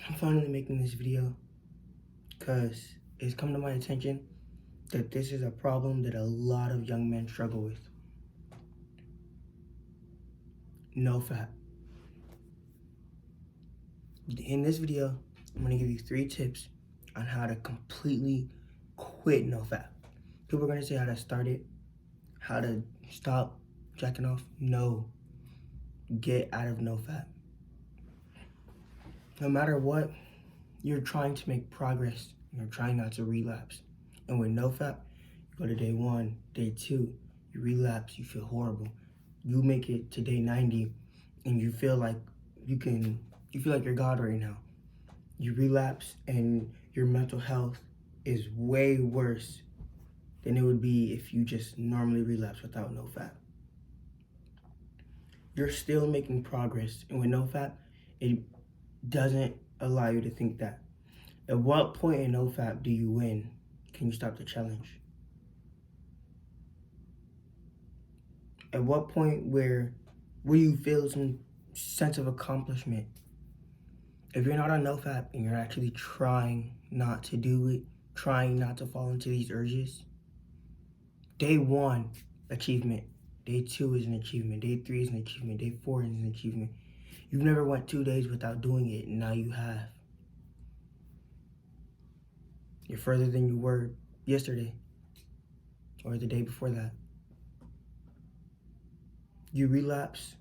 I'm finally making this video because it's come to my attention that this is a problem that a lot of young men struggle with. Nofap. In this video, I'm going to give you 3 tips on how to completely quit nofap. People are going to say how to start it, how to stop jacking off. No. Get out of nofap. No matter what, you're trying to make progress. You're trying not to relapse. And with nofap, you go to day 1, day 2, you relapse, you feel horrible. You make it to day 90 and you feel like you feel like you're God right now. You relapse and your mental health is way worse than it would be if you just normally relapse without nofap. You're still making progress, and with nofap, it doesn't allow you to think that. At what point in nofap do you win? Can you stop the challenge? At what point where you feel some sense of accomplishment? If you're not on nofap and you're actually trying not to do it, trying not to fall into these urges, day 1, achievement. Day 2 is an achievement. Day 3 is an achievement. Day 4 is an achievement. You've never went 2 days without doing it, and now you have. You're further than you were yesterday or the day before that. You relapse,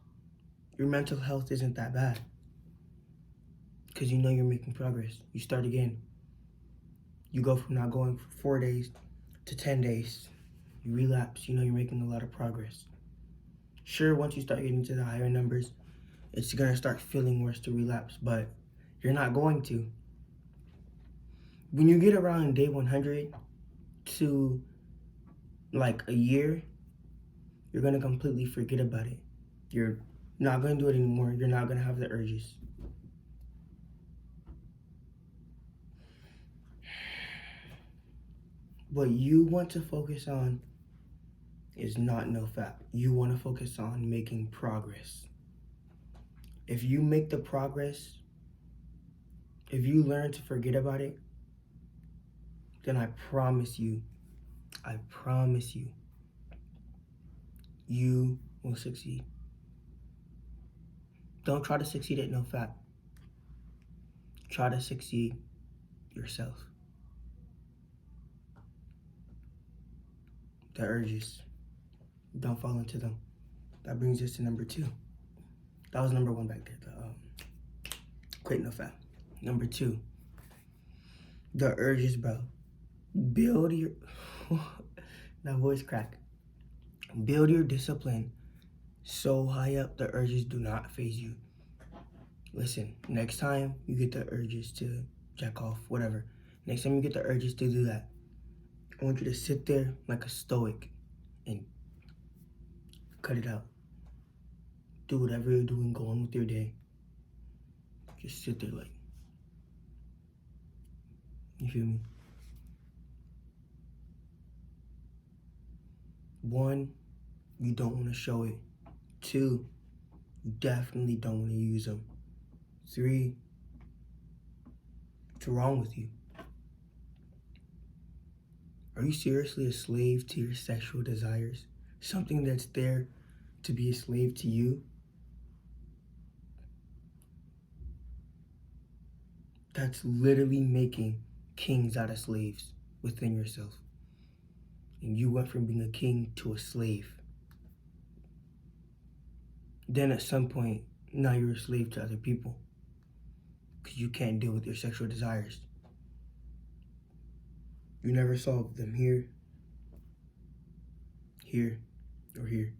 your mental health isn't that bad because you know you're making progress. You start again. You go from not going for 4 days to 10 days. You relapse, you know you're making a lot of progress. Sure, once you start getting to the higher numbers, it's gonna start feeling worse to relapse, but you're not going to. When you get around day 100 to like a year, you're gonna completely forget about it. You're not gonna do it anymore. You're not gonna have the urges. What you want to focus on is not nofap. You want to focus on making progress. If you make the progress, if you learn to forget about it, then I promise you, you will succeed. Don't try to succeed at nofap. Try to succeed yourself. The urges, don't fall into them. That brings us to number 2. That was number 1 back there, the quit nofap. Number 2, the urges, bro. Build your, that voice crack. Build your discipline so high up the urges do not faze you. Listen, next time you get the urges to jack off, whatever, next time you get the urges to do that, I want you to sit there like a stoic and cut it out. Do whatever you're doing, go on with your day. Just sit there like, you feel me? 1, you don't want to show it. 2, you definitely don't want to use them. 3, what's wrong with you? Are you seriously a slave to your sexual desires? Something that's there to be a slave to you? That's literally making kings out of slaves within yourself. And you went from being a king to a slave. Then at some point, now you're a slave to other people because you can't deal with your sexual desires. You never solve them here, or here.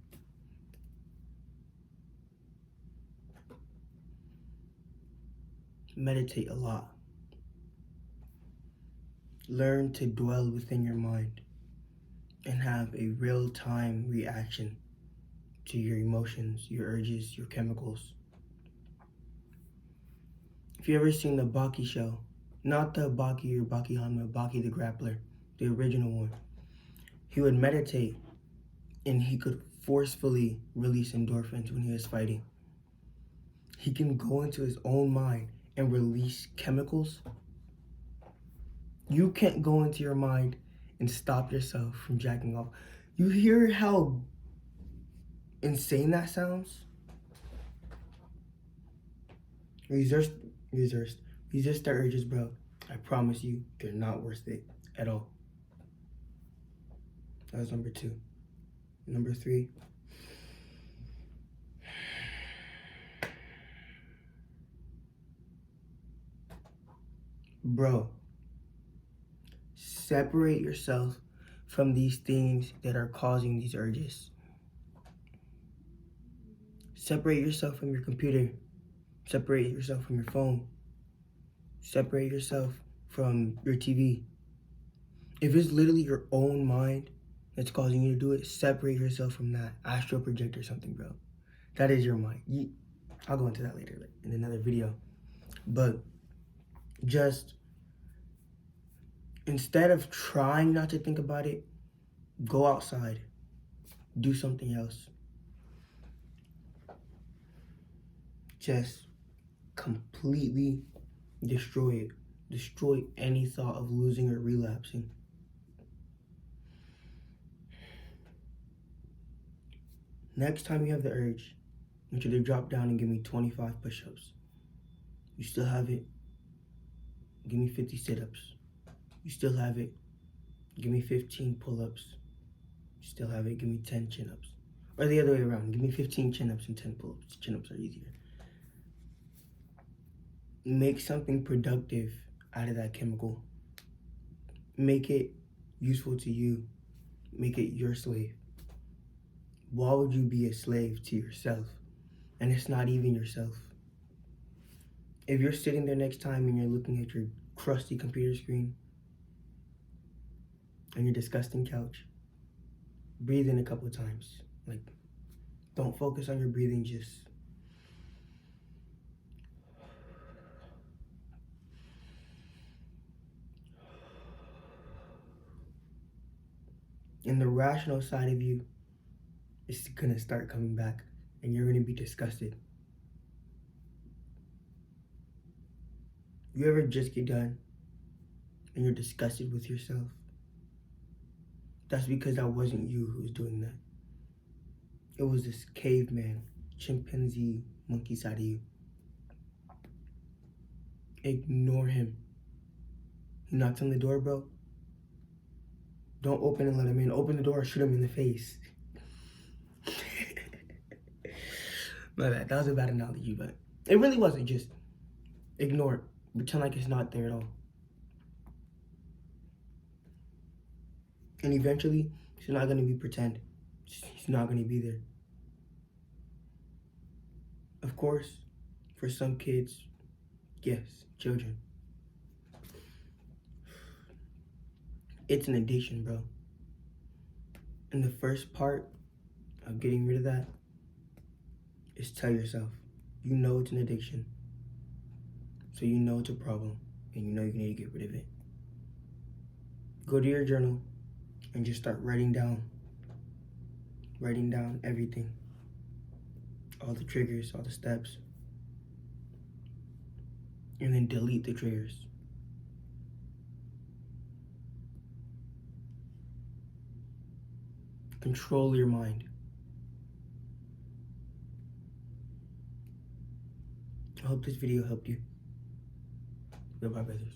Meditate a lot. Learn to dwell within your mind and have a real-time reaction to your emotions, your urges, your chemicals. If you ever seen the Baki show, not the Baki or Baki Hanma, Baki the Grappler, the original one, he would meditate and he could forcefully release endorphins when he was fighting. He can go into his own mind and release chemicals, you can't go into your mind and stop yourself from jacking off. You hear how insane that sounds? Resist the urges, bro. I promise you, they're not worth it at all. That was number 2. Number 3. Bro, separate yourself from these things that are causing these urges. Separate yourself from your computer. Separate yourself from your phone. Separate yourself from your TV. If it's literally your own mind that's causing you to do it, separate yourself from that. Astral project or something, bro. That is your mind. I'll go into that later in another video. But just instead of trying not to think about it, go outside. Do something else. Just completely destroy it. Destroy any thought of losing or relapsing. Next time you have the urge, I want you to drop down and give me 25 push-ups. You still have it? Give me 50 sit-ups. You still have it? Give me 15 pull-ups. You still have it? Give me 10 chin-ups. Or the other way around. Give me 15 chin-ups and 10 pull-ups. Chin-ups are easier. Make something productive out of that chemical. Make it useful to you. Make it your slave. Why would you be a slave to yourself? And it's not even yourself. If you're sitting there next time and you're looking at your crusty computer screen and your disgusting couch, breathe in a couple of times. Like, don't focus on your breathing, just and the rational side of you is gonna start coming back and you're gonna be disgusted. You ever just get done and you're disgusted with yourself? That's because that wasn't you who was doing that. It was this caveman, chimpanzee, monkey side of you. Ignore him. He knocks on the door, bro. Don't open and let him in. Open the door, shoot him in the face. My bad, that was a bad analogy, but it really wasn't. Just ignore it. Pretend like it's not there at all. And eventually, it's not gonna be pretend. He's not gonna be there. Of course, for some kids, yes, children. It's an addiction, bro. And the first part of getting rid of that is tell yourself, you know it's an addiction. So you know it's a problem, and you know you need to get rid of it. Go to your journal and just start writing down everything. All the triggers, all the steps. And then delete the triggers. Control your mind. I hope this video helped you. Goodbye, brothers.